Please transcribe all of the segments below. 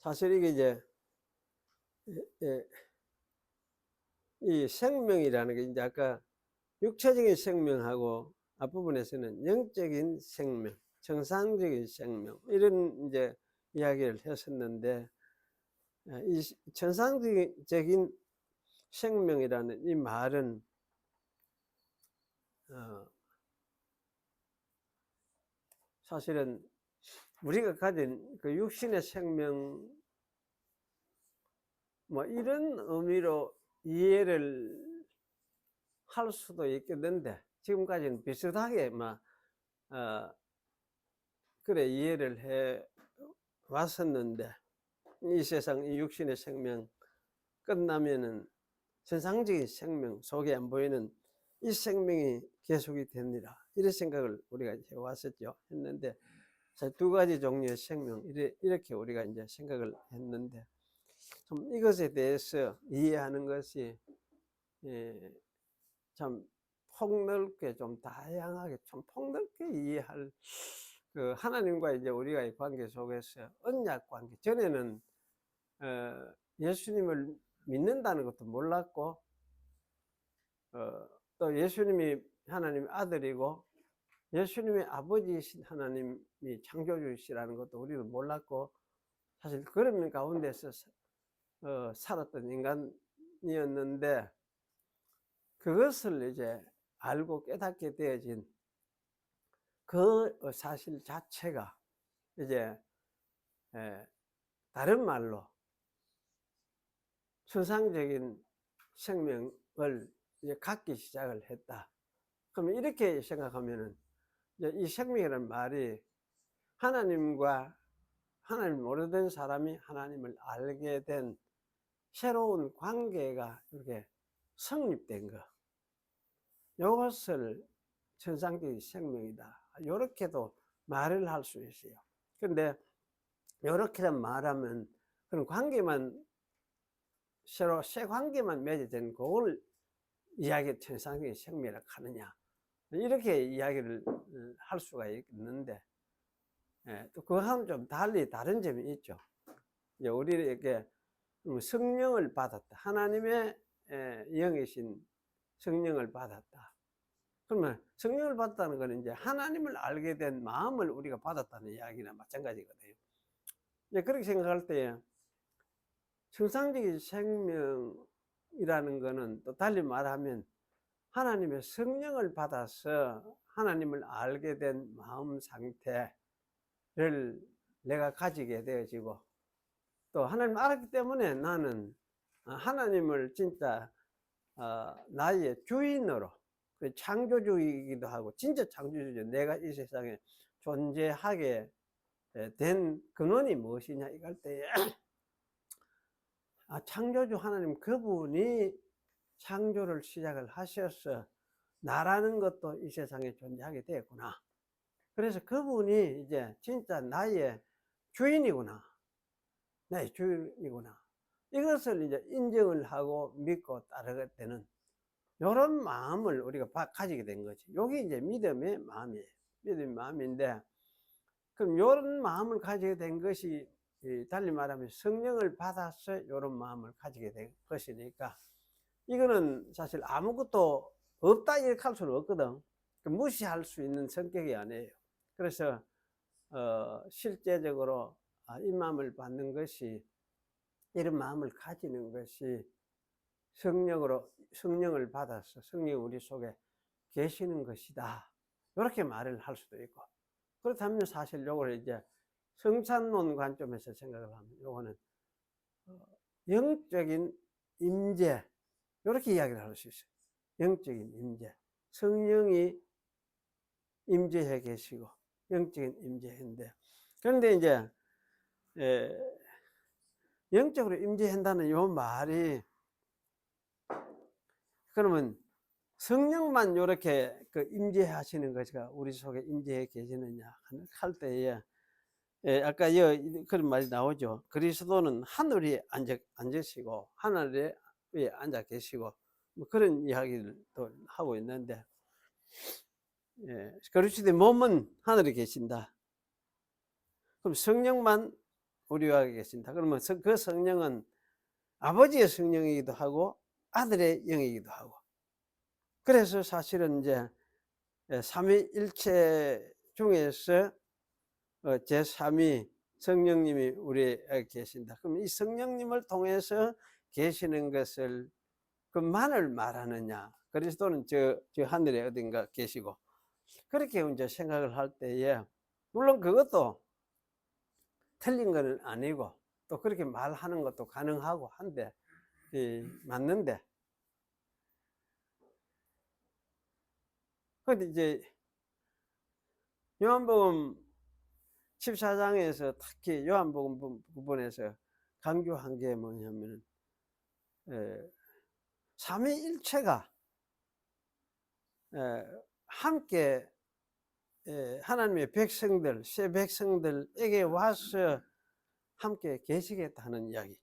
사실 이게 이제 이 생명이라는 게 이제 아까 육체적인 생명하고 앞부분에서는 영적인 생명, 정상적인 생명 이런 이제 이야기를 했었는데, 이 정상적인 생명이라는 이 말은 사실은 우리가 가진 그 육신의 생명 뭐 이런 의미로 이해를 할 수도 있겠는데, 지금까지는 비슷하게 그래 이해를 해 왔었는데, 이 세상 이 육신의 생명 끝나면은 정상적인 생명 속에 안 보이는 이 생명이 계속이 됩니다. 이런 생각을 우리가 해 왔었죠. 했는데, 두 가지 종류의 생명 이렇게 우리가 이제 생각을 했는데, 좀 이것에 대해서 이해하는 것이 참 폭넓게 좀 다양하게 좀 폭넓게 이해할 그 하나님과 이제 우리가의 관계 속에서 언약 관계, 전에는 예수님을 믿는다는 것도 몰랐고, 또 예수님이 하나님의 아들이고 예수님의 아버지이신 하나님이 창조주시라는 것도 우리는 몰랐고, 사실 그런 가운데서 살았던 인간이었는데, 그것을 이제 알고 깨닫게 되어진 그 사실 자체가 이제 다른 말로 천상적인 생명을 이제 갖기 시작을 했다. 그러면 이렇게 생각하면은 이제 이 생명이라는 말이 하나님과 하나님 모르던 사람이 하나님을 알게 된 새로운 관계가 이렇게 성립된 거, 이것을 천상적인 생명이다, 이렇게도 말을 할 수 있어요. 그런데 이렇게 말하면 그런 관계만 새로 새 관계만 맺어진 그걸 이야기 천상적인 생명이라고 하느냐, 이렇게 이야기를 할 수가 있는데, 또 그거하고는 좀 달리 다른 점이 있죠. 이제 우리에게 성령을 받았다, 하나님의 영이신 성령을 받았다. 그러면 성령을 받았다는 것은 이제 하나님을 알게 된 마음을 우리가 받았다는 이야기나 마찬가지거든요. 이제 그렇게 생각할 때 정상적인 생명이라는 것은 또 달리 말하면 하나님의 성령을 받아서 하나님을 알게 된 마음 상태를 내가 가지게 되어지고, 또 하나님을 알았기 때문에 나는 하나님을 진짜 나의 주인으로, 창조주이기도 하고 진짜 창조주죠. 내가 이 세상에 존재하게 된 근원이 무엇이냐 이럴 때에 창조주 하나님 그분이 창조를 시작을 하셔서 나라는 것도 이 세상에 존재하게 되었구나. 그래서 그분이 이제 진짜 나의 주인이구나, 나의 주인이구나, 이것을 이제 인정을 하고 믿고 따르게 되는 이런 마음을 우리가 가지게 된 거지. 이게 이제 믿음의 마음이에요. 믿음의 마음인데, 그럼 이런 마음을 가지게 된 것이 달리 말하면 성령을 받아서 이런 마음을 가지게 된 것이니까, 이거는 사실 아무것도 없다 이렇게 할 수는 없거든. 무시할 수 있는 성격이 아니에요. 그래서 실제적으로 이 마음을 받는 것이, 이런 마음을 가지는 것이 성령을 받아서 성령이 우리 속에 계시는 것이다, 이렇게 말을 할 수도 있고, 그렇다면 사실 요거를 이제 성찬론 관점에서 생각을 하면 요거는 영적인 임재, 이렇게 이야기를 할 수 있어요. 영적인 임재, 성령이 임재해 계시고 영적인 임재인데, 그런데 이제 영적으로 임재한다는 이 말이, 그러면 성령만 이렇게 임재하시는 것이가 우리 속에 임재해 계시느냐 할 때에, 아까 그런 말이 나오죠. 그리스도는 하늘에 앉으시고 하늘 위에 앉아 계시고, 뭐 그런 이야기를 또 하고 있는데, 그리스도의 몸은 하늘에 계신다. 그럼 성령만 우리와 계신다. 그러면 그 성령은 아버지의 성령이기도 하고 아들의 영이기도 하고, 그래서 사실은 이제 삼위일체 중에서 제3위 성령님이 우리에 계신다. 그럼 이 성령님을 통해서 계시는 것을 그만을 말하느냐? 그리스도는 저 하늘에 어딘가 계시고, 그렇게 이제 생각을 할 때에 물론 그것도 틀린 건 아니고 또 그렇게 말하는 것도 가능하고 한데 맞는데, 근데 이제 요한복음 14장에서 특히 요한복음 부분에서 강조한 게 뭐냐면 삼위일체가 함께 하나님의 백성들, 새 백성들에게 와서 함께 계시겠다는 이야기.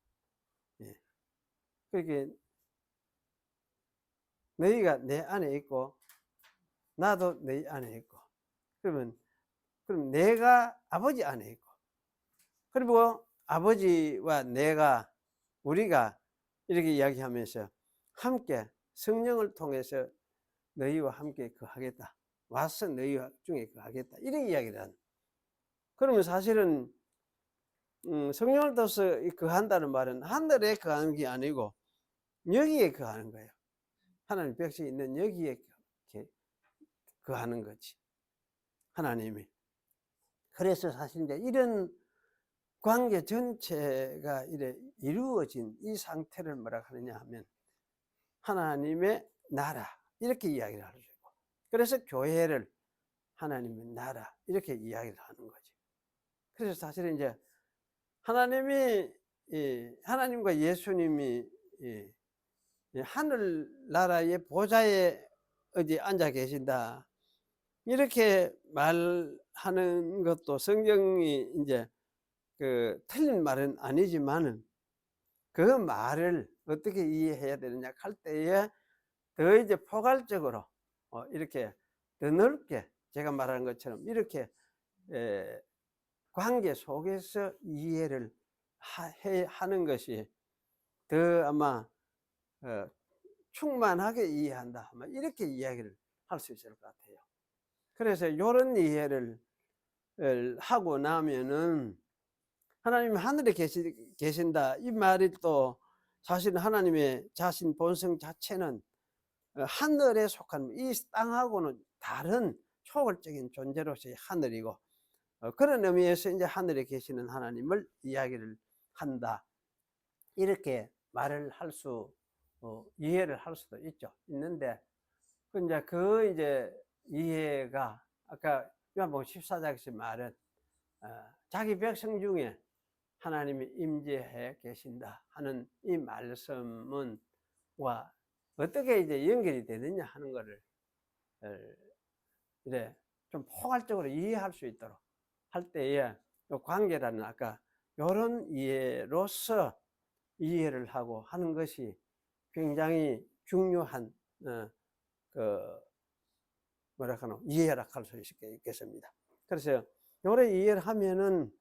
그렇게 너희가 내 안에 있고 나도 너희 안에 있고, 그럼 내가 아버지 안에 있고, 그리고 아버지와 내가 우리가 이렇게 이야기하면서 함께 성령을 통해서 너희와 함께 거하겠다, 와서 너희 중에 거하겠다, 이런 이야기를 하는. 그러면 사실은 성령을 통해서 거한다는 말은 하늘에 거하는 게 아니고 여기에 거하는 거예요. 하나님 백성이 있는 여기에 거하는 거지, 하나님이. 그래서 사실 이제 이런 관계 전체가 이루어진 이 상태를 뭐라 하느냐 하면 하나님의 나라, 이렇게 이야기를 할 수 있고, 그래서 교회를 하나님의 나라, 이렇게 이야기를 하는 거지. 그래서 사실은 이제 하나님과 예수님이 하늘나라의 보좌에 어디 앉아 계신다, 이렇게 말하는 것도 성경이 이제 틀린 말은 아니지만은 그 말을 어떻게 이해해야 되느냐 할 때에 더 이제 포괄적으로 이렇게 더 넓게 제가 말하는 것처럼 이렇게 관계 속에서 이해를 하는 것이 더 아마 충만하게 이해한다, 아마 이렇게 이야기를 할 수 있을 것 같아요. 그래서 이런 이해를 하고 나면은 하나님 하늘에 계신다, 이 말이 또 사실 하나님의 자신 본성 자체는 하늘에 속한 이 땅하고는 다른 초월적인 존재로서의 하늘이고, 그런 의미에서 이제 하늘에 계시는 하나님을 이야기를 한다, 이렇게 말을 할 수, 이해를 할 수도 있는데, 이제 이해가 아까 요한복음 14장에서 말은 자기 백성 중에 하나님이 임재해 계신다 하는 이 말씀은 와 어떻게 이제 연결이 되느냐 하는 것을 이래 좀 포괄적으로 이해할 수 있도록 할 때에 관계라는 아까 이런 이해로서 이해를 하고 하는 것이 굉장히 중요한 이해라 할 수 있겠습니다. 그래서 이런 이해를 하면은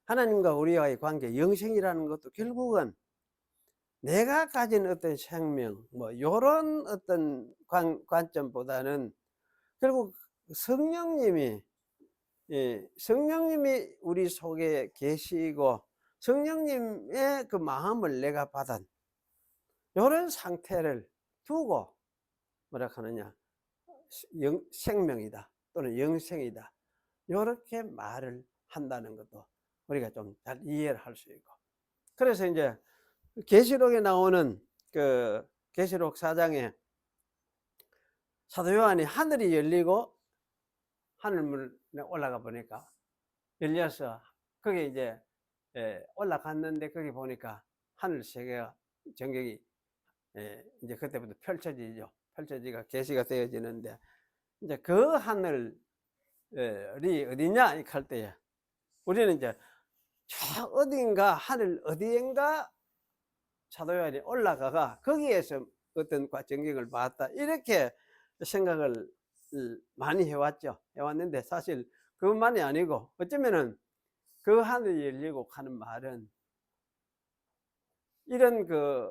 하나님과 우리와의 관계, 영생이라는 것도 결국은 내가 가진 어떤 생명, 요런 어떤 관점보다는 결국 성령님이 우리 속에 계시고 성령님의 그 마음을 내가 받은 요런 상태를 두고 뭐라 하느냐, 생명이다 또는 영생이다, 요렇게 말을 한다는 것도 우리가 좀 잘 이해를 할 수 있고, 그래서 이제 계시록에 나오는 계시록 4장에 사도 요한이 하늘이 열리고 하늘문에 올라가 보니까 열려서 거기 이제 올라갔는데 거기 보니까 하늘 세계가 전격이 이제 그때부터 펼쳐지가 계시가 되어지는데, 이제 그 하늘이 어디냐 할 때에 우리는 이제 저 어딘가 하늘 어디인가 사도 요한이 올라가가 거기에서 어떤 전경을 봤다, 이렇게 생각을 많이 해왔는데 사실 그것만이 아니고 어쩌면은 그 하늘이 열리고 하는 말은 이런 그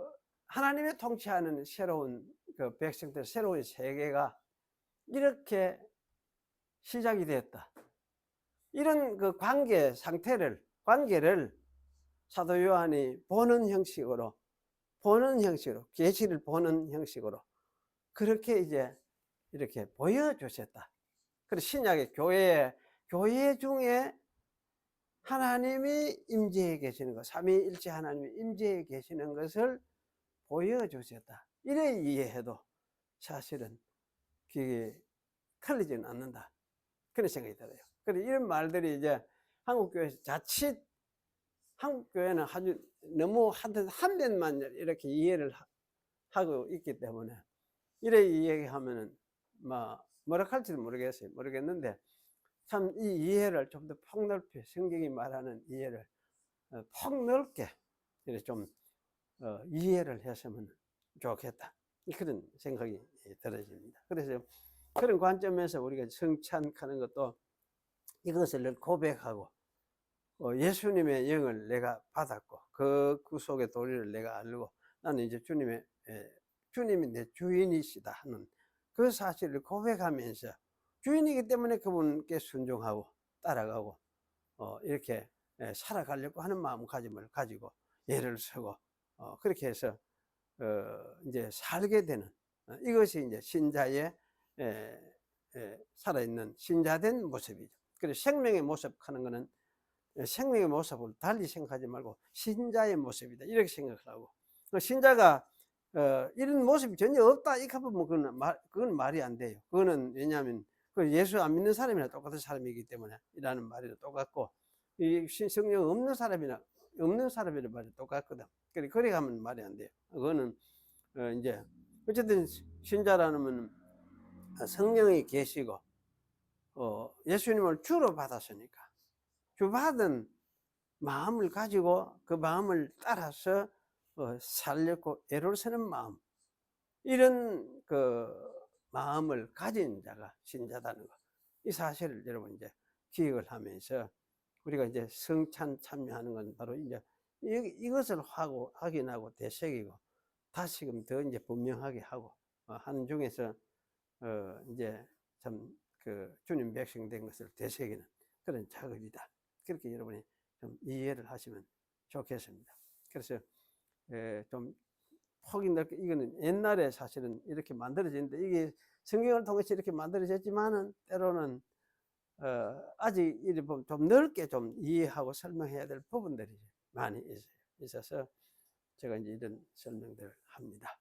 하나님의 통치하는 새로운 그 백성들, 새로운 세계가 이렇게 시작이 되었다. 이런 그 관계를 사도 요한이 보는 형식으로, 계시를 보는 형식으로 그렇게 이제 이렇게 보여주셨다. 그래서 신약의 교회 중에 하나님이 임재해 계시는 것, 삼위일체 하나님이 임재해 계시는 것을 보여주셨다. 이래 이해해도 사실은 그게 틀리지는 않는다. 그런 생각이 들어요. 그래서 이런 말들이 이제 한국교회에서 자칫 한국교회는 아주 너무 한 면만 이렇게 이해를 하고 있기 때문에 이래 이야기하면은 뭐라 할지도 모르겠는데 참 이 이해를 좀 더 폭넓게 성경이 말하는 이해를 폭넓게 이렇게 좀 이해를 했으면 좋겠다. 그런 생각이 들어집니다. 그래서 그런 관점에서 우리가 성찬하는 것도 이것을 늘 고백하고 예수님의 영을 내가 받았고 그 구속의 도리를 내가 알고 나는 이제 주님이 내 주인이시다 하는 그 사실을 고백하면서 주인이기 때문에 그분께 순종하고 따라가고 이렇게 살아가려고 하는 마음가짐을 가지고 예를 서고 그렇게 해서 이제 살게 되는 이것이 이제 신자의 살아있는 신자된 모습이죠. 그래서 생명의 모습 하는 거는 생명의 모습을 달리 생각하지 말고 신자의 모습이다 이렇게 생각을 하고 신자가 이런 모습이 전혀 없다 이렇게 하면 그건 말이 안 돼요. 그거는 왜냐하면 예수 안 믿는 사람이나 똑같은 사람이기 때문에 이라는 말이 똑같고 이 성령 없는 사람이나 말이 똑같거든. 그래 가면 말이 안 돼요. 그거는 이제 어쨌든 신자라는 성령이 계시고 예수님을 주로 받았으니까 주 받은 마음을 가지고 그 마음을 따라서 살려고 애를 쓰는 마음, 이런 그 마음을 가진 자가 신자다는 것, 이 사실을 여러분 이제 기억을 하면서 우리가 이제 성찬 참여하는 건 바로 이제 이것을 확인하고 되새기고 다시금 더 이제 분명하게 하고 하는 중에서 이제 참 그 주님 백성 된 것을 되새기는 그런 작업이다. 그렇게 여러분이 좀 이해를 하시면 좋겠습니다. 그래서 좀 폭이 넓게, 이거는 옛날에 사실은 이렇게 만들어졌는데 이게 성경을 통해서 이렇게 만들어졌지만은 때로는 아직 이렇게 보면 좀 넓게 좀 이해하고 설명해야 될 부분들이 많이 있어서 제가 이제 이런 설명들을 합니다.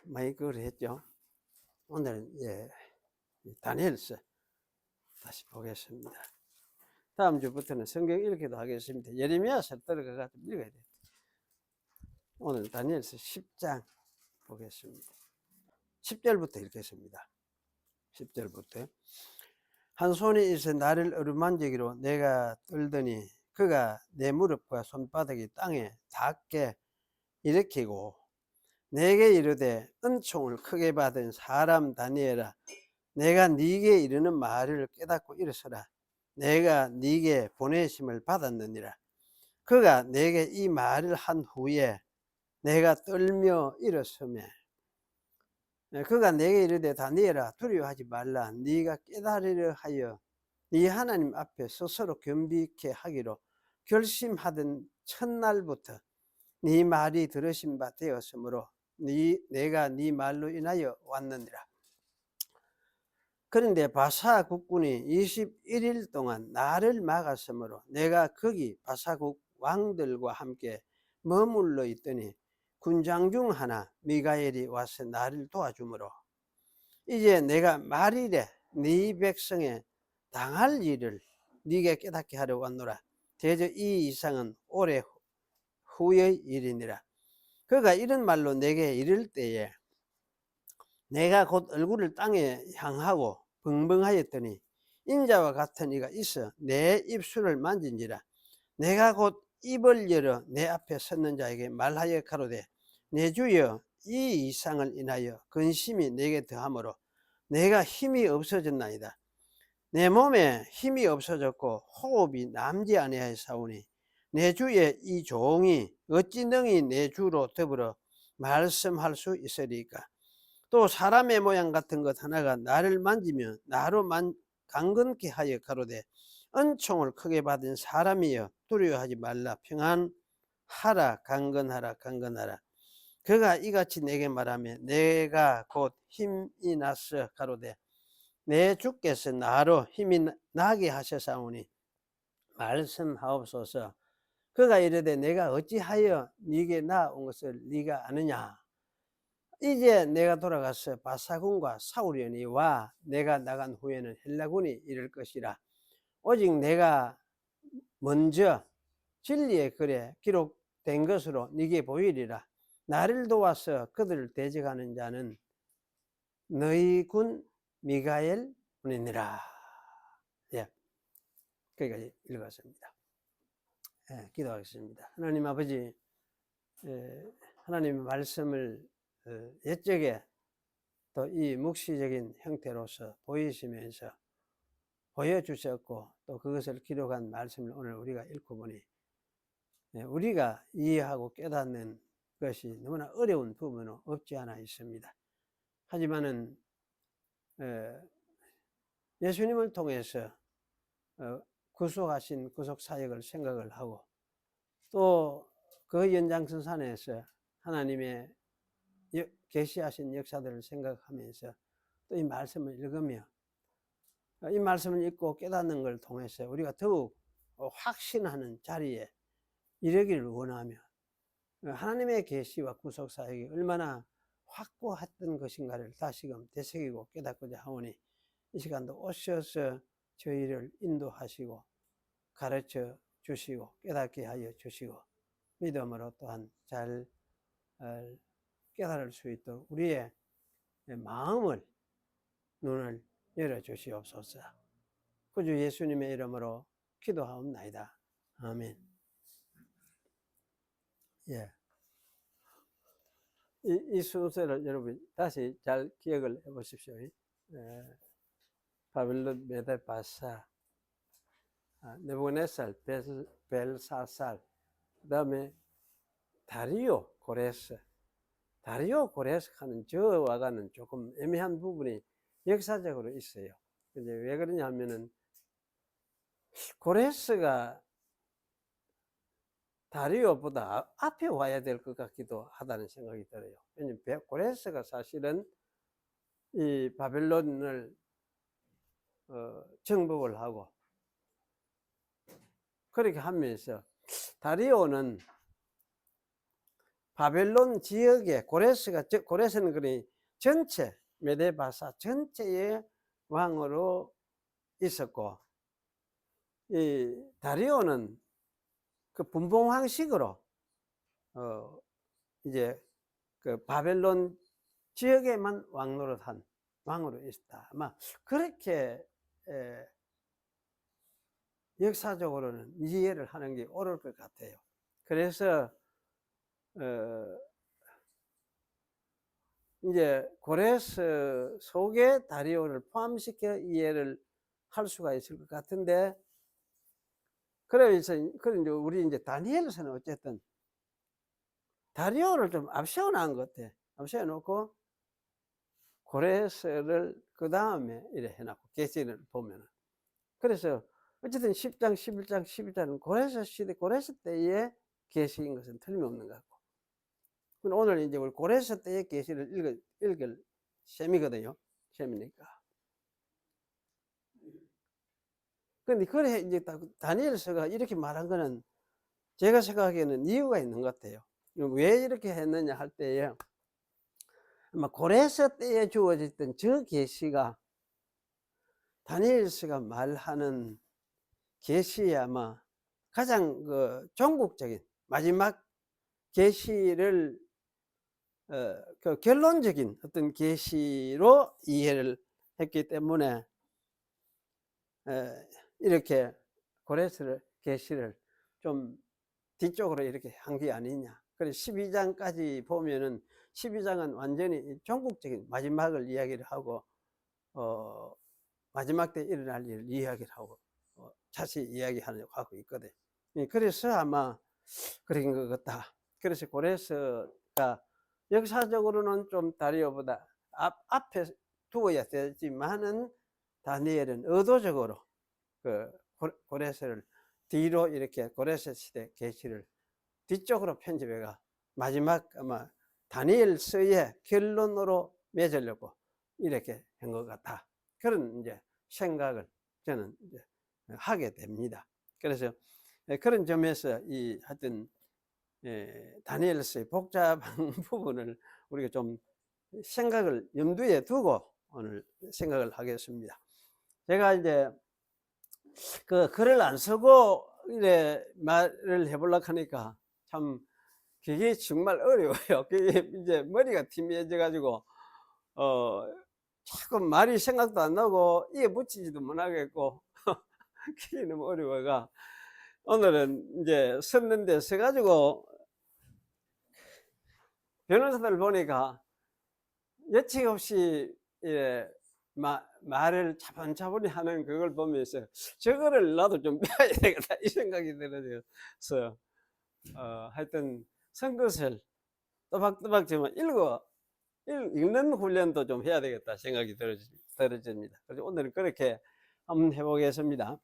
많이 그걸 했죠. 오늘은 다니엘서 다시 보겠습니다. 다음 주부터는 성경 읽기도 하겠습니다. 예레미야서 들어가서 읽어야 돼요. 오늘 다니엘서 10장 보겠습니다. 10절부터 읽겠습니다. 10절부터. 한 손이 있어 나를 어루만지기로 내가 떨더니 그가 내 무릎과 손바닥이 땅에 닿게 일으키고 내게 이르되 은총을 크게 받은 사람 다니엘아, 내가 네게 이르는 말을 깨닫고 일어서라. 내가 네게 보내심을 받았느니라. 그가 내게 이 말을 한 후에 내가 떨며 일어서매 그가 내게 이르되 다니엘아, 두려워하지 말라. 네가 깨달으려 하여 네 하나님 앞에 스스로 겸비케 하기로 결심하던 첫날부터 네 말이 들으신 바 되었으므로 내가 네 말로 인하여 왔느니라. 그런데 바사 국군이 21일 동안 나를 막았으므로 내가 거기 바사국 왕들과 함께 머물러 있더니 군장 중 하나 미가엘이 와서 나를 도와주므로 이제 내가 말일에 네 백성에 당할 일을 네게 깨닫게 하려 왔노라. 대저 이 이상은 오래 후의 일이니라. 그가 이런 말로 내게 이를 때에 내가 곧 얼굴을 땅에 향하고 벙벙하였더니 인자와 같은 이가 있어 내 입술을 만진지라. 내가 곧 입을 열어 내 앞에 섰는 자에게 말하여 가로되 내 주여, 이 이상을 인하여 근심이 내게 더하므로 내가 힘이 없어졌나이다. 내 몸에 힘이 없어졌고 호흡이 남지 아니하였사오니 내 주의 이 종이 어찌 능히 내 주로 더불어 말씀할 수 있으리까. 또 사람의 모양 같은 것 하나가 나를 만지며 나로 강건케 하여 가로되 은총을 크게 받은 사람이여 두려워하지 말라. 평안하라. 강건하라. 강건하라. 그가 이같이 내게 말하며 내가 곧 힘이 났어 가로되 내 주께서 나로 힘이 나게 하셨사오니 말씀하옵소서. 그가 이르되 내가 어찌하여 네게 나온 것을 네가 아느냐. 이제 내가 돌아가서 바사군과 사울이니와 내가 나간 후에는 헬라군이 이를 것이라. 오직 내가 먼저 진리의 글에 기록된 것으로 네게 보이리라. 나를 도와서 그들을 대적하는 자는 너희 군 미가엘 뿐이니라. 예, 거기까지 읽었습니다. 예, 기도하겠습니다. 하나님 아버지, 하나님의 말씀을 옛적에 또 이 묵시적인 형태로서 보이시면서 보여주셨고 또 그것을 기록한 말씀을 오늘 우리가 읽고 보니 우리가 이해하고 깨닫는 것이 너무나 어려운 부분은 없지 않아 있습니다. 하지만은 예수님을 통해서 구속하신 구속사역을 생각을 하고 또 그 연장선상에서 하나님의 계시하신 역사들을 생각하면서 또 이 말씀을 읽으며 이 말씀을 읽고 깨닫는 걸 통해서 우리가 더욱 확신하는 자리에 이르기를 원하며 하나님의 계시와 구속사역이 얼마나 확고했던 것인가를 다시금 되새기고 깨닫고자 하오니 이 시간도 오셔서 저희를 인도하시고 가르쳐 주시고 깨닫게 하여 주시고 믿음으로 또한 잘 깨달을 수 있도록 우리의 마음을 눈을 열어 주시옵소서. 구주 예수님의 이름으로 기도하옵나이다. 아멘. 예. 이 순서를 여러분 다시 잘 기억을 해 보십시오. 바벨론, 메데, 바사, 느부갓네살, 벨사살, 그 다음에 다리오 고레스. 다리오 고레스하는 저와가는 조금 애매한 부분이 역사적으로 있어요. 이제 왜 그러냐 하면은 고레스가 다리오보다 앞에 와야 될 것 같기도 하다는 생각이 들어요. 왜냐면 고레스가 사실은 이 바벨론을 정복을 하고 그렇게 하면서 다리오는 바벨론 지역에 고레스는 그러니 전체 메데바사 전체의 왕으로 있었고 이 다리오는 그 분봉왕식으로 이제 그 바벨론 지역에만 왕노릇한 왕으로 있었다. 아마 그렇게 역사적으로는 이해를 하는 게 옳을 것 같아요. 그래서 이제 고레스 속에 다리오를 포함시켜 이해를 할 수가 있을 것 같은데 그래서 우리 이제 다니엘서는 어쨌든 다리오를 좀 앞세워 놓은 것 같아. 앞세워 놓고 고레스를 그 다음에 이래 해놨고 계시를 보면은 그래서 어쨌든 10장, 11장, 12장은 고레스 시대, 고레스 때의 계시인 것은 틀림없는 것 같고 오늘 이제 우리 고레스 때의 계시를 읽을 셈이거든요. 셈이니까. 근데 그래 이제 다니엘서가 이렇게 말한 거는 제가 생각하기에는 이유가 있는 것 같아요. 왜 이렇게 했느냐 할 때에 아마 고레스 때에 주어졌던 저 계시가 다니엘서가 말하는 계시에 아마 가장 그 종국적인 마지막 계시를 그 결론적인 어떤 계시로 이해를 했기 때문에 이렇게 고레스 계시를 좀 뒤쪽으로 이렇게 한 게 아니냐. 그래서 12장까지 보면은 12장은 완전히 종국적인 마지막을 이야기를 하고 마지막 때 일어날 일을 이야기를 하고 자세히 이야기하려고 하고 있거든. 그래서 아마 그런 것 같다. 그래서 고레스가 역사적으로는 좀 다리오보다 앞에 두어야 되지만은 다니엘은 의도적으로 그 고레스를 뒤로 이렇게 고레스 시대 계시를 뒤쪽으로 편집해가 마지막 아마 다니엘서의 결론으로 맺으려고 이렇게 한 것 같다. 그런 이제 생각을 저는 이제 하게 됩니다. 그래서 그런 점에서 이 하여튼 다니엘서의 복잡한 부분을 우리가 좀 생각을 염두에 두고 오늘 생각을 하겠습니다. 제가 이제 그 글을 안 쓰고 이래 말을 해보려고 하니까 참 그게 정말 어려워요. 그게 이제 머리가 팀해져 가지고 자꾸 말이 생각도 안 나고 이에 붙이지도 못하겠고 그게 너무 어려워가 오늘은 이제 썼는데 써가지고 변호사들 보니까 예측 없이 말을 차분차분히 하는 그걸 보면서 저거를 나도 좀 배워야 되겠다 이 생각이 들어서 하여튼 쓴 것을 또박또박 좀 읽는 훈련도 좀 해야 되겠다 생각이 들어집니다. 그래서 오늘은 그렇게 한번 해보겠습니다.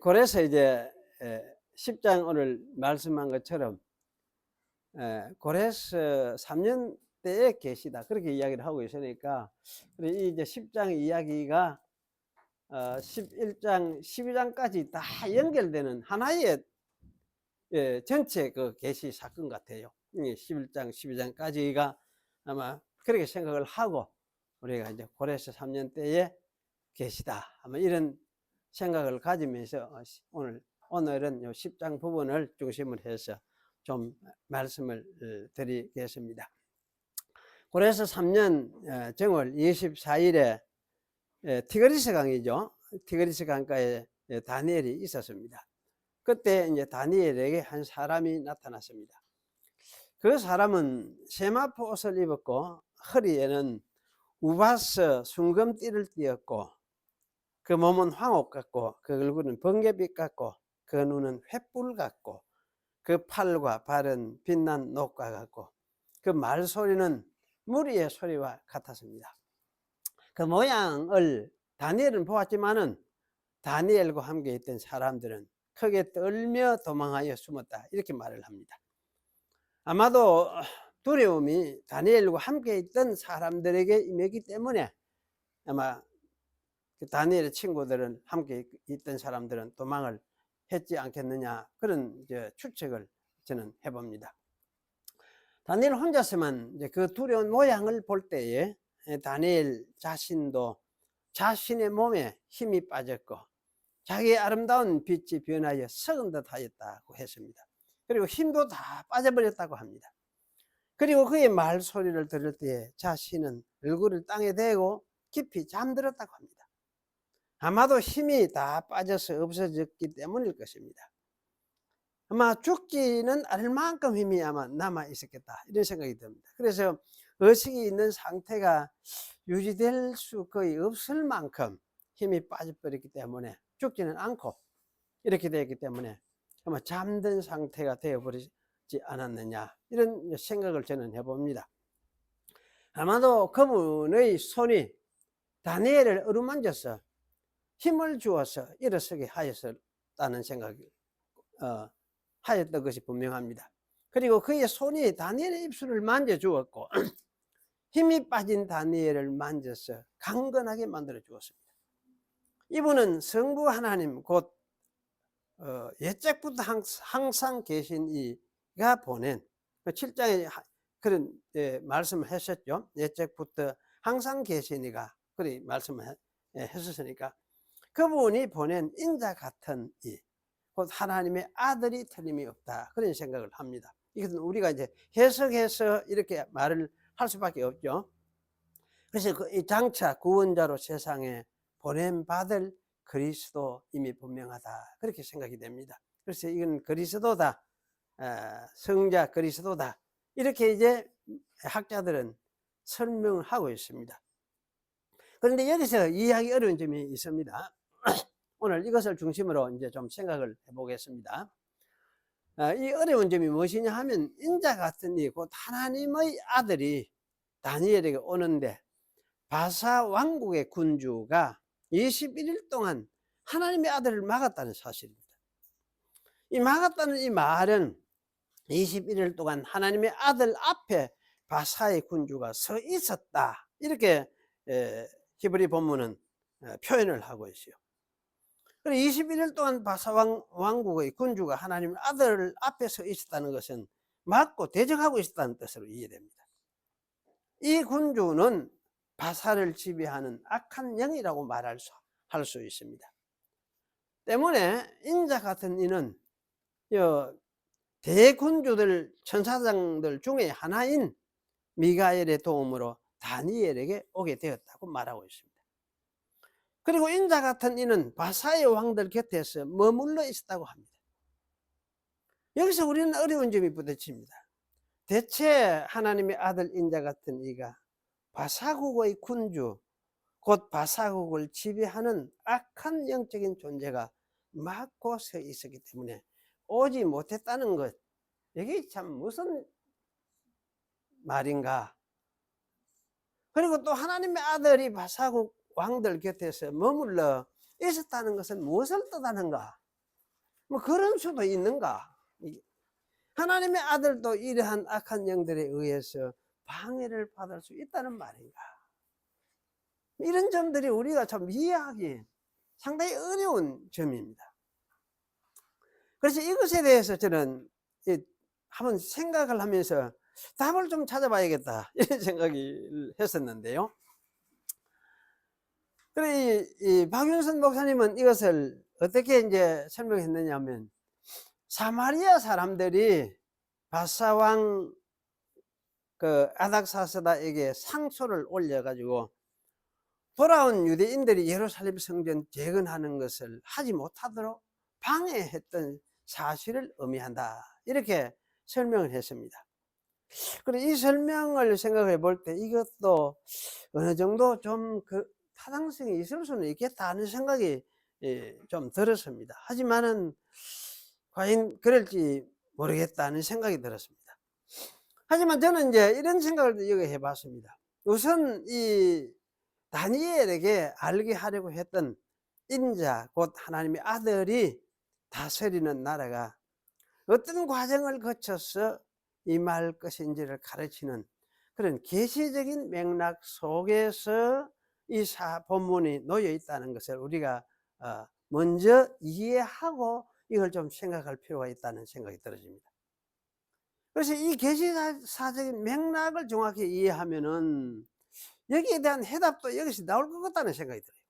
그래서 이제 10장 오늘 말씀한 것처럼 고레스 3년 때에 계시다 그렇게 이야기를 하고 있으니까 이 이제 10장 이야기가 11장 12장까지 다 연결되는 하나의 전체 그 계시 사건 같아요. 11장 12장까지가 아마 그렇게 생각을 하고 우리가 이제 고레스 3년 때에 계시다 아마 이런 생각을 가지면서 오늘은 요 10장 부분을 중심으로 해서 좀 말씀을 드리겠습니다. 고레스 3년 정월 24일에 티그리스 강이죠. 티그리스 강가에 다니엘이 있었습니다. 그때 이제 다니엘에게 한 사람이 나타났습니다. 그 사람은 세마포 옷을 입었고 허리에는 우바스 순금띠를 띠었고 그 몸은 황옥 같고 그 얼굴은 번개빛 같고 그 눈은 횃불 같고 그 팔과 발은 빛난 녹과 같고 그 말소리는 무리의 소리와 같았습니다. 그 모양을 다니엘은 보았지만은 다니엘과 함께 있던 사람들은 크게 떨며 도망하여 숨었다 이렇게 말을 합니다. 아마도 두려움이 다니엘과 함께 있던 사람들에게 임했기 때문에 아마 다니엘의 친구들은 함께 있던 사람들은 도망을 했지 않겠느냐 그런 이제 추측을 저는 해봅니다. 다니엘 혼자서만 이제 그 두려운 모양을 볼 때에 다니엘 자신도 자신의 몸에 힘이 빠졌고 자기의 아름다운 빛이 변하여 썩은 듯 하였다고 했습니다. 그리고 힘도 다 빠져버렸다고 합니다. 그리고 그의 말소리를 들을 때에 자신은 얼굴을 땅에 대고 깊이 잠들었다고 합니다. 아마도 힘이 다 빠져서 없어졌기 때문일 것입니다. 아마 죽지는 않을 만큼 힘이 아마 남아 있었겠다 이런 생각이 듭니다. 그래서 의식이 있는 상태가 유지될 수 거의 없을 만큼 힘이 빠져버렸기 때문에 죽지는 않고 이렇게 되었기 때문에 아마 잠든 상태가 되어버리지 않았느냐 이런 생각을 저는 해봅니다. 아마도 그분의 손이 다니엘을 어루만져서 힘을 주어서 일어서게 하였다는 생각이 하였던 것이 분명합니다. 그리고 그의 손이 다니엘의 입술을 만져주었고 힘이 빠진 다니엘을 만져서 강건하게 만들어 주었습니다. 이분은 성부 하나님 곧 옛적부터 항상 계신 이가 보낸 7장에 그런 말씀을 하셨죠. 옛적부터 항상 계신 이가 그리 말씀을 했었으니까 그분이 보낸 인자 같은 이 곧 하나님의 아들이 틀림이 없다 그런 생각을 합니다. 이것은 우리가 이제 해석해서 이렇게 말을 할 수밖에 없죠. 그래서 이 장차 구원자로 세상에 보냄받을 그리스도 이미 분명하다 그렇게 생각이 됩니다. 그래서 이건 그리스도다 성자 그리스도다 이렇게 이제 학자들은 설명을 하고 있습니다. 그런데 여기서 이해하기 어려운 점이 있습니다. 오늘 이것을 중심으로 이제 좀 생각을 해보겠습니다. 이 어려운 점이 무엇이냐 하면 인자 같은 이 곧 하나님의 아들이 다니엘에게 오는데 바사 왕국의 군주가 21일 동안 하나님의 아들을 막았다는 사실입니다. 이 막았다는 이 말은 21일 동안 하나님의 아들 앞에 바사의 군주가 서 있었다, 이렇게 히브리 본문은 표현을 하고 있어요. 21일 동안 바사 왕국의 군주가 하나님의 아들 앞에 서 있었다는 것은 막고 대적하고 있었다는 뜻으로 이해됩니다. 이 군주는 바사를 지배하는 악한 영이라고 할 수 있습니다. 때문에 인자 같은 이는 대군주들 천사장들 중에 하나인 미가엘의 도움으로 다니엘에게 오게 되었다고 말하고 있습니다. 그리고 인자 같은 이는 바사의 왕들 곁에서 머물러 있었다고 합니다. 여기서 우리는 어려운 점이 부딪힙니다. 대체 하나님의 아들 인자 같은 이가 바사국의 군주, 곧 바사국을 지배하는 악한 영적인 존재가 막고 서 있었기 때문에 오지 못했다는 것, 이게 참 무슨 말인가. 그리고 또 하나님의 아들이 바사국 왕들 곁에서 머물러 있었다는 것은 무엇을 뜻하는가? 뭐 그런 수도 있는가? 하나님의 아들도 이러한 악한 영들에 의해서 방해를 받을 수 있다는 말인가? 이런 점들이 우리가 참 이해하기 상당히 어려운 점입니다. 그래서 이것에 대해서 저는 한번 생각을 하면서 답을 좀 찾아봐야겠다, 이런 생각을 했었는데요. 그래, 이 박윤선 목사님은 이것을 어떻게 이제 설명했느냐 하면, 사마리아 사람들이 바사왕 아닥사스다에게 상소를 올려가지고 돌아온 유대인들이 예루살렘 성전 재건하는 것을 하지 못하도록 방해했던 사실을 의미한다, 이렇게 설명을 했습니다. 그리고 이 설명을 생각해 볼 때 이것도 어느 정도 좀 타당성이 있을 수는 있겠다 하는 생각이 좀 들었습니다. 하지만은 과연 그럴지 모르겠다는 생각이 들었습니다. 하지만 저는 이제 이런 생각을 여기 해봤습니다. 우선 이 다니엘에게 알게 하려고 했던 인자, 곧 하나님의 아들이 다스리는 나라가 어떤 과정을 거쳐서 임할 것인지를 가르치는 그런 계시적인 맥락 속에서 이 본문이 놓여 있다는 것을 우리가 먼저 이해하고 이걸 좀 생각할 필요가 있다는 생각이 들어집니다. 그래서 이 계시사적인 맥락을 정확히 이해하면은 여기에 대한 해답도 여기서 나올 것 같다는 생각이 들어요.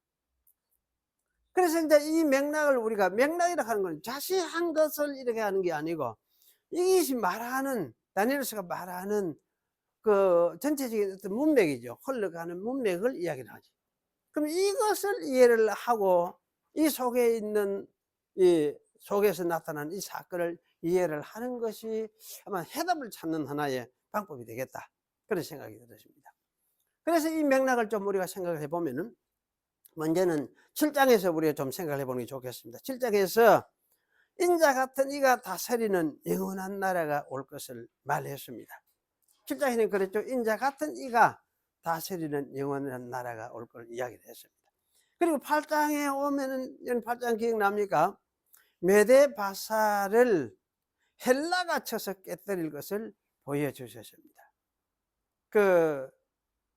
그래서 이제 이 맥락을 우리가, 맥락이라고 하는 건 자세한 것을 이렇게 하는 게 아니고, 이것이 말하는, 다니엘서가 말하는 그 전체적인 어떤 문맥이죠. 흘러가는 문맥을 이야기를 하지. 그럼 이것을 이해를 하고 이 속에 있는, 이 속에서 나타난 이 사건을 이해를 하는 것이 아마 해답을 찾는 하나의 방법이 되겠다, 그런 생각이 들었습니다. 그래서 이 맥락을 좀 우리가 생각을 해보면은, 먼저는 7장에서 우리가 좀 생각을 해보는 게 좋겠습니다. 7장에서 인자 같은 이가 다스리는 영원한 나라가 올 것을 말했습니다. 7장에는 그랬죠. 인자 같은 이가 다스리는 영원한 나라가 올 걸 이야기를 했습니다. 그리고 8장에 오면은, 8장 기억납니까? 메데 바사를 헬라가 쳐서 깨뜨릴 것을 보여주셨습니다.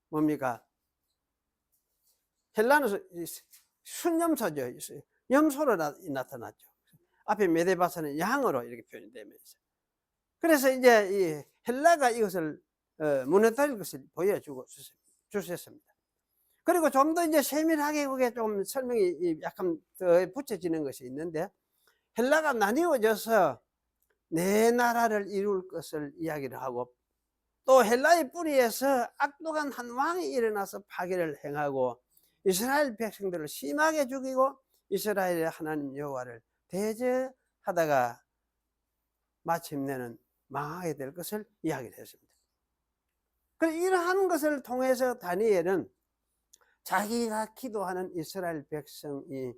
뭡니까? 헬라는 순염소죠. 염소로 나타났죠. 앞에 메데바사는 양으로 이렇게 표현되면서. 그래서 이제 이 헬라가 이것을 무너뜨릴 것을 보여주셨습니다. 그리고 좀 더 이제 세밀하게 그게 좀 설명이 약간 더 붙여지는 것이 있는데, 헬라가 나뉘어져서 네 나라를 이룰 것을 이야기를 하고, 또 헬라의 뿌리에서 악독한 한 왕이 일어나서 파괴를 행하고 이스라엘 백성들을 심하게 죽이고 이스라엘의 하나님 여호와를 대적하다가 마침내는 망하게 될 것을 이야기를 했습니다. 그래서 이러한 것을 통해서 다니엘은 자기가 기도하는 이스라엘 백성이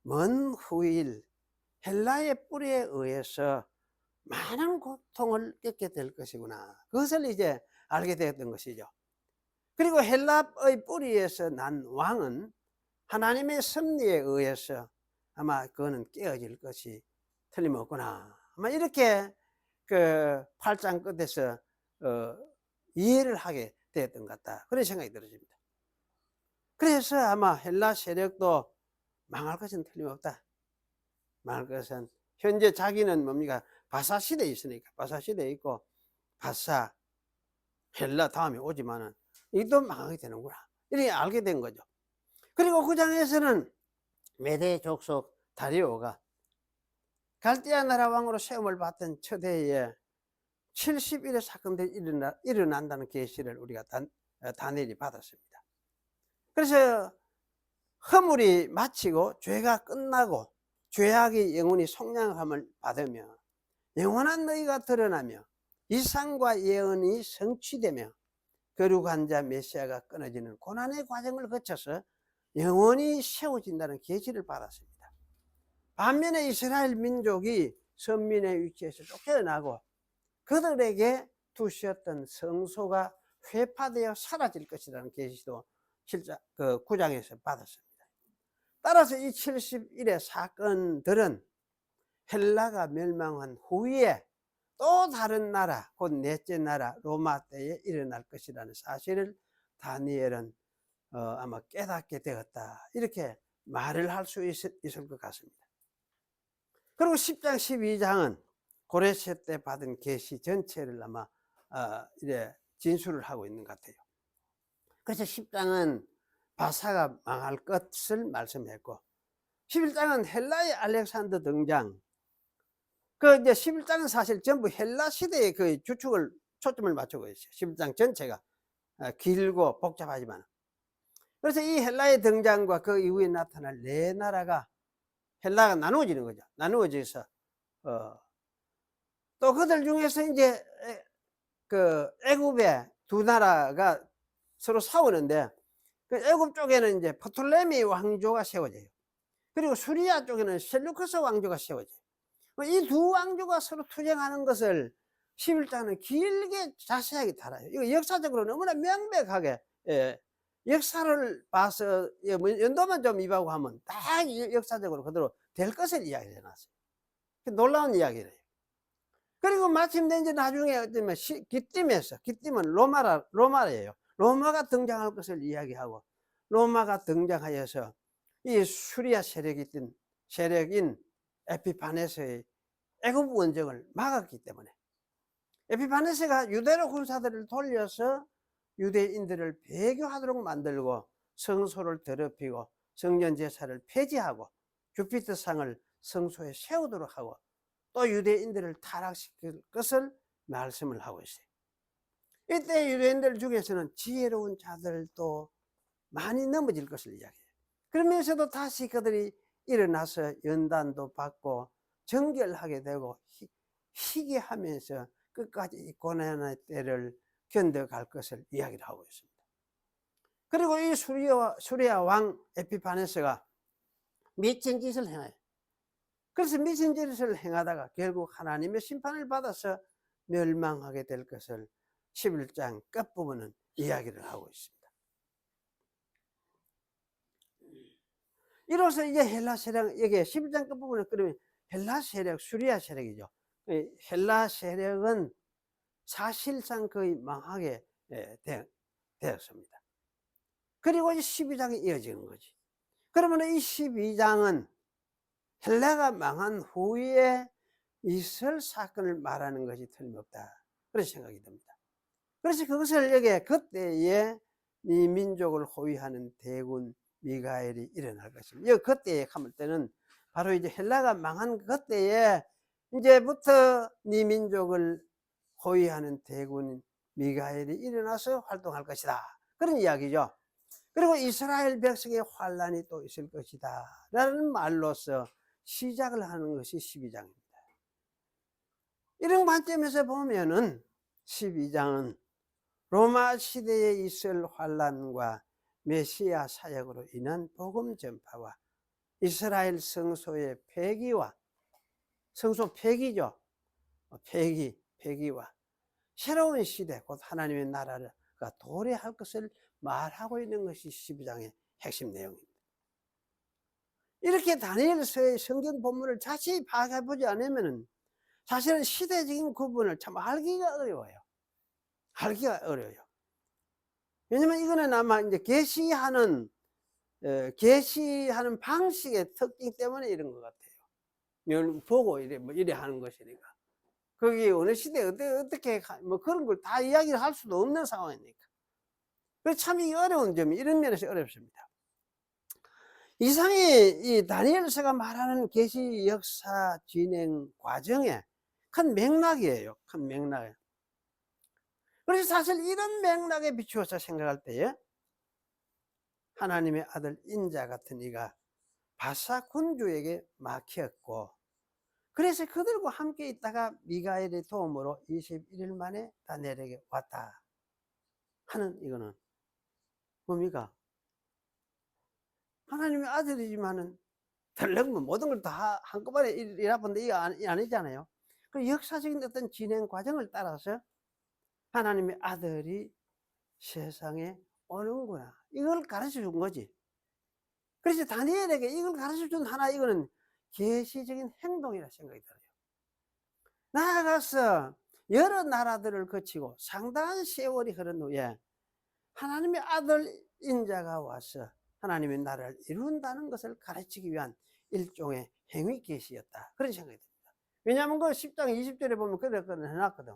먼 후일 헬라의 뿌리에 의해서 많은 고통을 겪게 될 것이구나. 그것을 이제 알게 되었던 것이죠. 그리고 헬라의 뿌리에서 난 왕은 하나님의 섭리에 의해서 아마 그거는 깨어질 것이 틀림없구나. 아마 이렇게 그 8장 끝에서 이해를 하게 되었던 것 같다. 그런 생각이 들어집니다. 그래서 아마 헬라 세력도 망할 것은 틀림없다. 망할 것은 현재 자기는 뭡니까? 바사 시대에 있으니까 바사 시대에 있고 바사 헬라 다음에 오지만은 이도 망하게 되는구나. 이렇게 알게 된 거죠. 그리고 그 장에서는 메대 족속 다리오가 갈대아 나라 왕으로 시험을 받던 초대에 70일의 사건들이 일어난다는 계시를 우리가 다니엘이 받았습니다. 그래서 허물이 마치고 죄가 끝나고 죄악이 영원히 속량함을 받으며 영원한 너희가 드러나며 이상과 예언이 성취되며 거룩한 자 메시아가 끊어지는 고난의 과정을 거쳐서 영원히 세워진다는 계시를 받았습니다. 반면에 이스라엘 민족이 선민의 위치에서 쫓겨나고 그들에게 두셨던 성소가 회파되어 사라질 것이라는 계시도 실제 그 9장에서 받았습니다. 따라서 이 70일의 사건들은 헬라가 멸망한 후에 또 다른 나라, 곧 넷째 나라 로마 때에 일어날 것이라는 사실을 다니엘은 아마 깨닫게 되었다. 이렇게 말을 할 수 있을 것 같습니다. 그리고 10장, 12장은 고레세 때 받은 계시 전체를 아마 이래 진술을 하고 있는 것 같아요. 그래서 10장은 바사가 망할 것을 말씀했고 11장은 헬라의 알렉산더 등장. 그 이제 11장은 사실 전부 헬라 시대의 그 주축을 초점을 맞추고 있어요. 11장 전체가 길고 복잡하지만. 그래서 이 헬라의 등장과 그 이후에 나타날 네 나라가 헬라가 나누어지는 거죠. 나누어져서 또 그들 중에서 이제 그 애굽의 두 나라가 서로 싸우는데 그 애굽 쪽에는 이제 프톨레미 왕조가 세워져요. 그리고 수리아 쪽에는 셀루크스 왕조가 세워져요. 이 두 왕조가 서로 투쟁하는 것을 11장은 길게 자세하게 다뤄요. 이거 역사적으로 너무나 명백하게 역사를 봐서 연도만 좀 입하고 하면 딱 역사적으로 그대로 될 것을 이야기를 해놨어요. 놀라운 이야기래요. 그리고 마침내 이제 나중에 어쩌면 기띔은 로마예요. 로마가 등장할 것을 이야기하고 로마가 등장하여서 이 수리아 세력인 에피파네스의 애굽 원정을 막았기 때문에 에피파네스가 유대로 군사들을 돌려서 유대인들을 배교하도록 만들고 성소를 더럽히고 성전 제사를 폐지하고 주피터상을 성소에 세우도록 하고 또 유대인들을 타락시킬 것을 말씀을 하고 있어요. 이때 유대인들 중에서는 지혜로운 자들도 많이 넘어질 것을 이야기해요. 그러면서도 다시 그들이 일어나서 연단도 받고 정결하게 되고 희귀하면서 끝까지 이 고난의 때를 견뎌갈 것을 이야기를 하고 있습니다. 그리고 이 수리아 왕 에피파네스가 미친 짓을 행해요. 그래서 미친 짓을 행하다가 결국 하나님의 심판을 받아서 멸망하게 될 것을 11장 끝부분은 이야기를 하고 있습니다. 이로써 이제 헬라 세력, 여기 11장 끝부분에 그러면 헬라 세력, 수리아 세력이죠. 헬라 세력은 사실상 거의 망하게 되었습니다. 그리고 이제 12장이 이어지는 거지. 그러면 이 12장은 헬라가 망한 후에 있을 사건을 말하는 것이 틀림없다. 그런 생각이 듭니다. 그래서 그것을 여기 그때에 이 민족을 호위하는 대군 미가엘이 일어날 것입니다. 그때에 하면 때는 바로 이제 헬라가 망한 그때에 이제부터 네 민족을 호위하는 대군 미가엘이 일어나서 활동할 것이다. 그런 이야기죠. 그리고 이스라엘 백성의 환란이 또 있을 것이다 라는 말로서 시작을 하는 것이 12장입니다. 이런 관점에서 보면은 12장은 로마 시대에 있을 환란과 메시아 사역으로 인한 복음 전파와 이스라엘 성소의 폐기와 성소 폐기죠. 폐기와 새로운 시대 곧 하나님의 나라가 도래할 것을 말하고 있는 것이 12장의 핵심 내용입니다. 이렇게 다니엘서의 성경 본문을 자세히 파악해보지 않으면 사실은 시대적인 구분을 참 알기가 어려워요. 왜냐면 이거는 아마 이제 계시하는 방식의 특징 때문에 이런 것 같아요. 이걸 보고 이래 하는 것이니까. 거기 어느 시대에 어떻게 뭐 그런 걸 다 이야기를 할 수도 없는 상황이니까. 그래서 참 이 어려운 점이 이런 면에서 어렵습니다. 이상의 이 다니엘서가 말하는 계시 역사 진행 과정에 큰 맥락이에요. 큰 맥락. 그래서 사실 이런 맥락에 비추어서 생각할 때에 하나님의 아들 인자 같은 이가 바사 군주에게 막혔고, 그래서 그들과 함께 있다가 미가엘의 도움으로 21일 만에 다니엘에게 왔다 하는, 이거는 뭡니까? 하나님의 아들이지만은 덜렁 모든 걸 다 한꺼번에 일하는데 이거 아니잖아요. 그 역사적인 어떤 진행 과정을 따라서 하나님의 아들이 세상에 오는구나, 이걸 가르쳐 준 거지. 그래서 다니엘에게 이걸 가르쳐 준 하나, 이거는 계시적인 행동이라 생각이 들어요. 나아가서 여러 나라들을 거치고 상당한 세월이 흐른 후에 하나님의 아들 인자가 와서 하나님의 나라를 이룬다는 것을 가르치기 위한 일종의 행위 계시였다, 그런 생각이 듭니다. 왜냐하면 그 10장 20절에 보면 그렇게 해놨거든.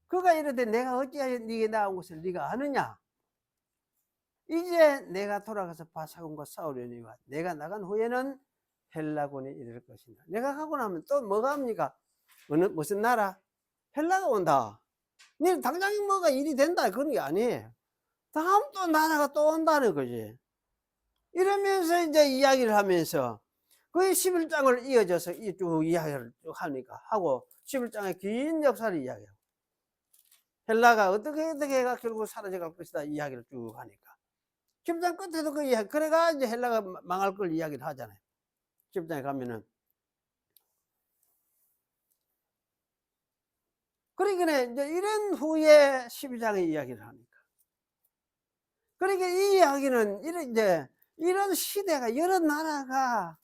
그가 이르되 내가 어찌하여 네게 나온 것을 네가 아느냐? 이제 내가 돌아가서 바사군과 싸우려니와 내가 나간 후에는 헬라군이 이를 것이다. 내가 가고 나면 또 뭐가 합니까? 무슨 나라? 헬라가 온다. 네 당장 뭐가 일이 된다, 그런 게 아니에요. 다음 또 나라가 또 온다는 거지. 이러면서 이제 이야기를 하면서 거의 11장을 이어져서 쭉 이야기를 쭉 하고 11장의 긴 역사를 이야기해요. 헬라가 어떻게 해가 결국 사라져 갈 것이다 이야기를 쭉 하니까 10장 끝에도 그 이야기, 그래가 이제 헬라가 망할 걸 이야기를 하잖아요. 10장에 가면은. 그러니까 이제 이런 후에 12장의 이야기를 하니까. 그러니까 이 이야기는 이런 시대가 여러 나라가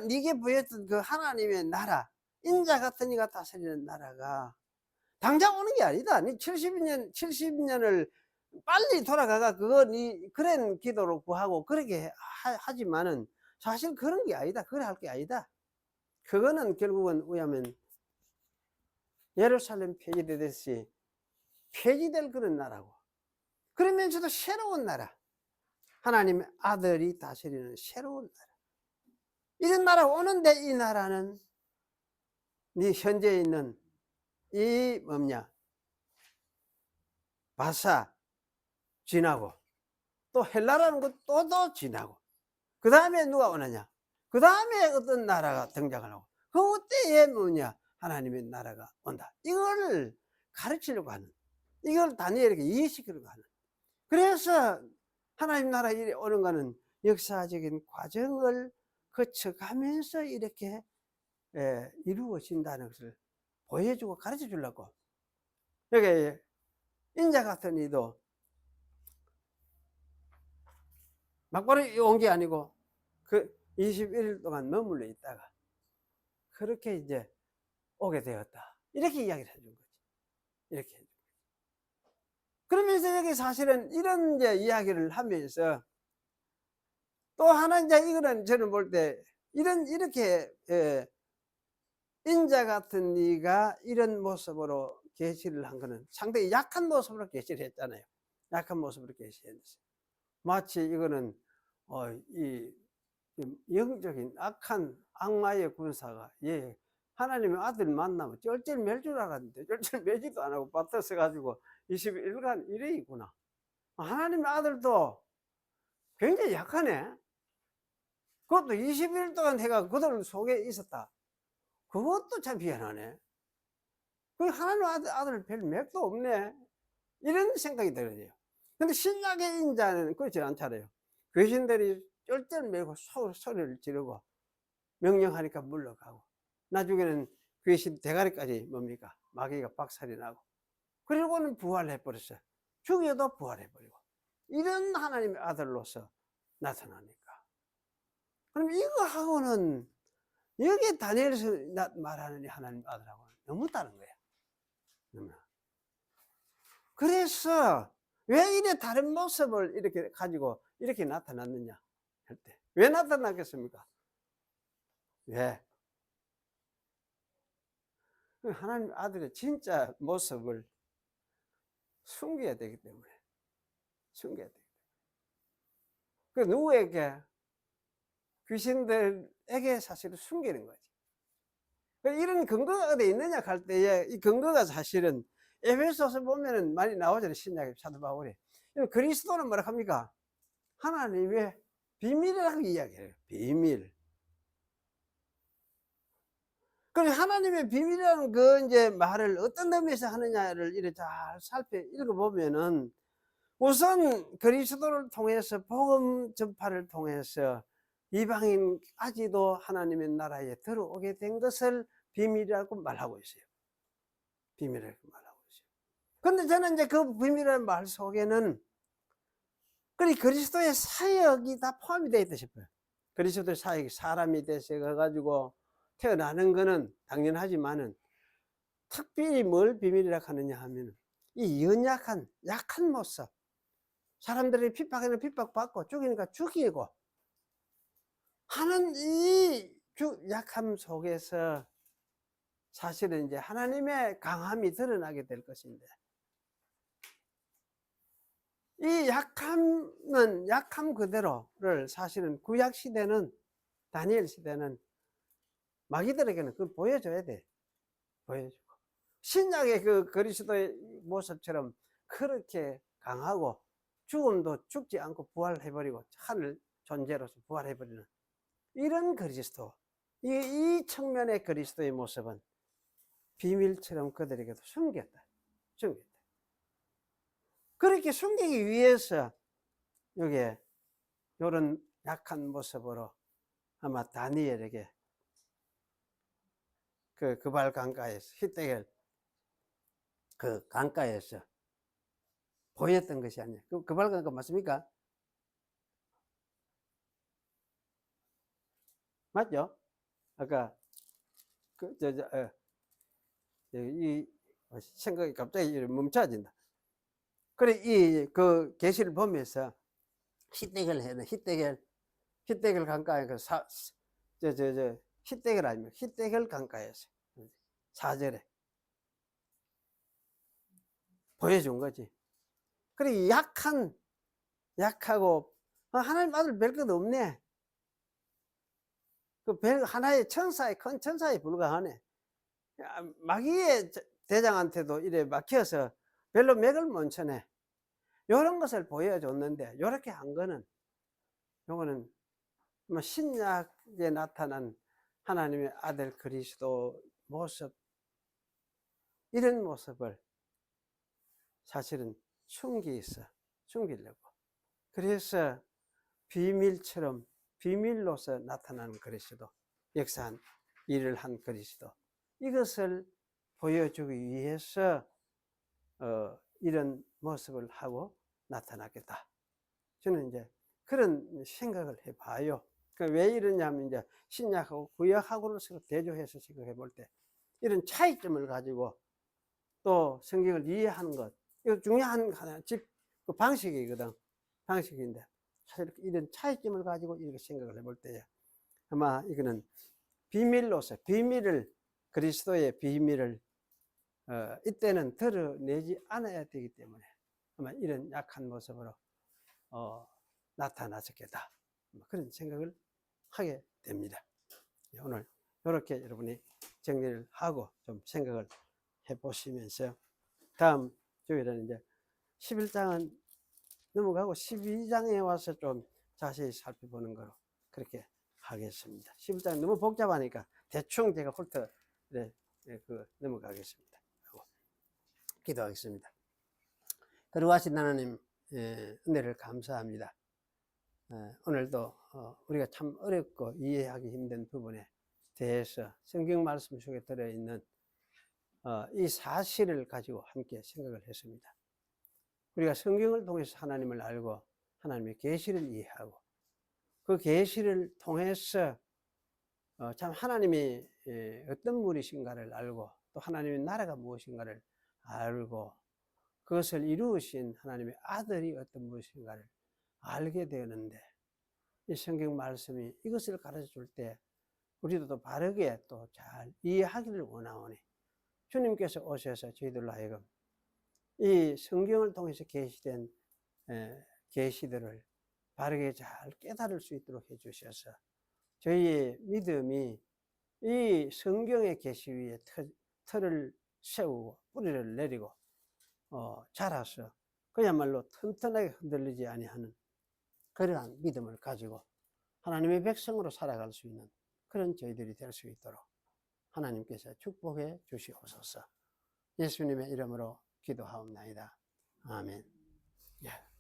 네게 보였던 그 하나님의 나라, 인자 같은 이가 다스리는 나라가 당장 오는 게 아니다. 70년을 빨리 돌아가가 그런 기도로 구하고 그렇게 하지만은 사실 그런 게 아니다. 그래 할 게 아니다. 그거는 결국은 왜냐하면 예루살렘 폐지되듯이 폐지될 그런 나라고, 그러면서도 새로운 나라, 하나님의 아들이 다스리는 새로운 나라, 이런 나라가 오는데 이 나라는 네 현재 있는 이 바사 지나고 또 헬라라는 것도 지나고 그 다음에 누가 오느냐? 그 다음에 어떤 나라가 등장을 하고 그때에 하나님의 나라가 온다. 이걸 가르치려고 하는, 이걸 다니엘에게 이해시키려고 하는. 그래서 하나님 나라에 오는 것은 역사적인 과정을 거쳐가면서 이렇게 이루어진다는 것을 보여주고 가르쳐 주려고. 여기 인자 같은 이도 막바로 온 게 아니고 그 21일 동안 머물러 있다가 그렇게 이제 오게 되었다, 이렇게 이야기를 해준 거지. 이렇게 해준 거지. 그러면서 여기 사실은 이런 이제 이야기를 하면서 또 하나 이제 이거는 저는 볼 때 이렇게 인자 같은 네가 이런 모습으로 계시를 한 거는 상당히 약한 모습으로 계시를 했잖아요. 약한 모습으로 계시했어요. 마치 이거는 이 영적인 악한 악마의 군사가 하나님의 아들 만나면 쩔쩔맬 줄 알았는데 쩔쩔매지도 안 하고 밭에 가지고 21일간 이래 있구나. 하나님의 아들도 굉장히 약하네. 그것도 21일 동안 해가 그들 속에 있었다. 그것도 참 희한하네. 그 하나님 아들 별 맥도 없네, 이런 생각이 들어요. 근데 신약의 인자는 그렇지 않잖아요. 귀신들이 쩔쩔 매고 소리를 지르고 명령하니까 물러가고, 나중에는 귀신 대가리까지 뭡니까? 마귀가 박살이 나고, 그리고는 부활해 버렸어요. 죽여도 부활해 버리고. 이런 하나님의 아들로서 나타나니까. 그럼 이거하고는, 여기에 다니엘에서 말하는 이 하나님 아들하고는 너무 다른 거야. 너무나. 그래서 왜 이래 다른 모습을 이렇게 가지고 이렇게 나타났느냐 할 때, 왜 나타났겠습니까? 왜? 하나님 아들의 진짜 모습을 숨겨야 되기 때문에. 숨겨야 돼. 그 누구에게? 귀신들에게 사실은 숨기는 거지. 이런 근거가 어디 있느냐 할 때에, 이 근거가 사실은 에베소서 보면은 많이 나오잖아요. 신약의 사도 바울이. 그리스도는 뭐라 합니까? 하나님의 비밀이라고 이야기해요. 비밀. 그럼 하나님의 비밀이라는 그 이제 말을 어떤 의미에서 하느냐를 이렇게 잘 살펴 읽어보면은, 우선 그리스도를 통해서 복음 전파를 통해서 이방인까지도 하나님의 나라에 들어오게 된 것을 비밀이라고 말하고 있어요. 비밀이라고 말하고 있어요. 그런데 저는 이제 그 비밀이라는 말 속에는 그리스도의 사역이 다 포함이 되어 있다 싶어요. 그리스도의 사역이 사람이 돼서 가지고 태어나는 거는 당연하지만은, 특별히 뭘 비밀이라고 하느냐 하면, 이 연약한, 약한 모습, 사람들이 핍박에는 핍박받고 죽이니까 죽이고 하는 이 약함 속에서 사실은 이제 하나님의 강함이 드러나게 될 것인데, 이 약함은 약함 그대로를 사실은 구약 시대는, 다니엘 시대는 마귀들에게는 그걸 보여줘야 돼. 보여주고, 신약의 그 그리스도의 모습처럼 그렇게 강하고 죽음도 죽지 않고 부활해버리고 하늘 존재로서 부활해버리는 이런 그리스도, 이 측면의 그리스도의 모습은 비밀처럼 그들에게도 숨겼다. 그렇게 숨기기 위해서 여기에 이런 약한 모습으로 아마 다니엘에게 그 그발 강가에서, 히데겔 그 강가에서 보였던 것이 아니에요. 그발 강가 맞습니까? 맞죠? 아까 이 생각이 갑자기 멈춰진다. 그래, 그 계시를 보면서 히데겔 강가에 히데겔 아니면 히데겔 강가에서 4절에 보여준 거지. 그래, 약하고 하나님 아들 별 것 없네. 그 하나의 천사에, 큰 천사에 불과하네. 마귀의 대장한테도 이래 막혀서 별로 맥을 못 쳐네. 요런 것을 보여줬는데, 요렇게 한 거는, 요거는 뭐 신약에 나타난 하나님의 아들 그리스도 모습, 이런 모습을 사실은 숨기려고. 그래서 비밀로서 나타나는 그리스도, 역사한 일을 한 그리스도, 이것을 보여주기 위해서 이런 모습을 하고 나타났겠다. 저는 이제 그런 생각을 해봐요. 왜 이러냐면, 이제 신약하고 구약하고를 서로 대조해서 생각해 볼 때, 이런 차이점을 가지고 또 성경을 이해하는 것, 이거 중요한 그 방식이거든. 방식인데, 사실 이런 차이점을 가지고 이렇게 생각을 해볼 때에, 아마 이거는 비밀로서, 그리스도의 비밀을 이때는 드러내지 않아야 되기 때문에 아마 이런 약한 모습으로 나타났었겠다, 그런 생각을 하게 됩니다. 오늘 이렇게 여러분이 정리를 하고 좀 생각을 해보시면서, 다음 주일에는 이제 11장은 넘어가고 12장에 와서 좀 자세히 살펴보는 거로 그렇게 하겠습니다. 11장은 너무 복잡하니까 대충 제가 훑어 넘어가겠습니다. 기도하겠습니다. 거룩하신 하나님, 은혜를 감사합니다. 오늘도 우리가 참 어렵고 이해하기 힘든 부분에 대해서 성경 말씀 속에 들어있는 이 사실을 가지고 함께 생각을 했습니다. 우리가 성경을 통해서 하나님을 알고 하나님의 계시를 이해하고 그 계시를 통해서 참 하나님이 어떤 분이신가를 알고 또 하나님의 나라가 무엇인가를 알고 그것을 이루신 하나님의 아들이 어떤 분이신가를 알게 되는데 이 성경 말씀이 이것을 가르쳐 줄 때 우리도 또 바르게 또 잘 이해하기를 원하오니 주님께서 오셔서 저희들로 하여금 이 성경을 통해서 계시된 계시들을 바르게 잘 깨달을 수 있도록 해주셔서 저희의 믿음이 이 성경의 계시 위에 틀을 세우고 뿌리를 내리고 자라서 그야말로 튼튼하게 흔들리지 아니하는 그러한 믿음을 가지고 하나님의 백성으로 살아갈 수 있는 그런 저희들이 될 수 있도록 하나님께서 축복해 주시옵소서. 예수님의 이름으로 기도하옵나이다. 아멘. 예.